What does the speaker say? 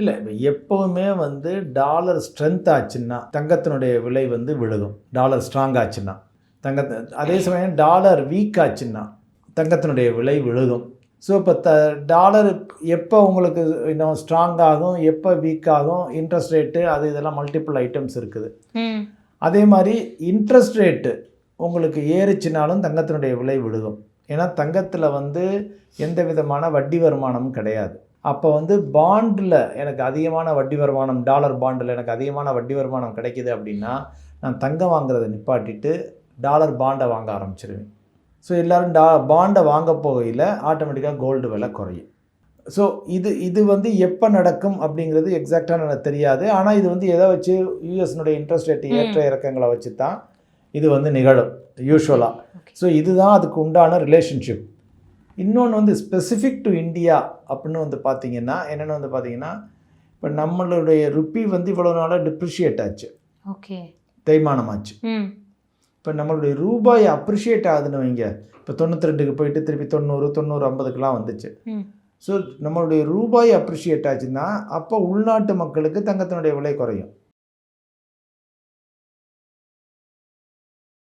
இல்லை, எப்போவுமே வந்து டாலர் ஸ்ட்ரென்த் ஆச்சுன்னா தங்கத்தினுடைய விலை வந்து விழுகும். டாலர் ஸ்ட்ராங் ஆச்சுன்னா அதே சமயம் டாலர் வீக் ஆச்சுன்னா தங்கத்தினுடைய விலை விழுகும். ஸோ இப்போ டாலர் எப்போ உங்களுக்கு இன்னும் ஸ்ட்ராங் ஆகும், எப்போ வீக் ஆகும், இன்ட்ரெஸ்ட் ரேட்டு அது இதெல்லாம் மல்டிபிள் ஐட்டம்ஸ் இருக்குது. அதே மாதிரி இன்ட்ரெஸ்ட் ரேட்டு உங்களுக்கு ஏறிச்சினாலும் தங்கத்தினுடைய விலை விழுகும். ஏன்னா தங்கத்தில் வந்து எந்த விதமான வட்டி வருமானமும் கிடையாது. அப்போ வந்து பாண்டில் எனக்கு அதிகமான வட்டி வருமானம், டாலர் பாண்டில் எனக்கு அதிகமான வட்டி வருமானம் கிடைக்கிது அப்படின்னா நான் தங்கம் வாங்குறதை நிப்பாட்டிட்டு டாலர் பாண்டை வாங்க ஆரம்பிச்சிருவேன். ஸோ எல்லோரும் பாண்டை வாங்க போகையில் ஆட்டோமேட்டிக்காக கோல்டு விலை குறையும். ஸோ இது வந்து எப்போ நடக்கும் அப்படிங்கிறது எக்ஸாக்டாக எனக்கு தெரியாது. ஆனால் இது வந்து எதை வச்சு யூஎஸ்னுடைய இன்ட்ரெஸ்ட் ரேட் ஏற்ற இறக்கங்களை வச்சு தான் இது வந்து நிகழும் யூஸ்வலாக. ஸோ இதுதான் அதுக்கு உண்டான ரிலேஷன்ஷிப். இன்னொன்று வந்து ஸ்பெசிஃபிக் டு இந்தியா அப்படின்னு வந்து பார்த்திங்கன்னா என்னென்னு வந்து பார்த்திங்கன்னா, இப்போ நம்மளுடைய ருப்பி வந்து இவ்வளோ நாளாக டிப்ரிஷியேட் ஆச்சு, ஓகே, தேய்மானம் ஆச்சு. இப்போ நம்மளுடைய ரூபாய் அப்ரிஷியேட் ஆகுதுன்னு வைங்க, இப்போ 92க்கு போயிட்டு திருப்பி 90, 50க்குலாம் வந்துச்சு. ஸோ நம்மளுடைய ரூபாய் அப்ரிஷியேட் ஆச்சுன்னா அப்போ உள்நாட்டு மக்களுக்கு தங்கத்தினுடைய விலை குறையும்.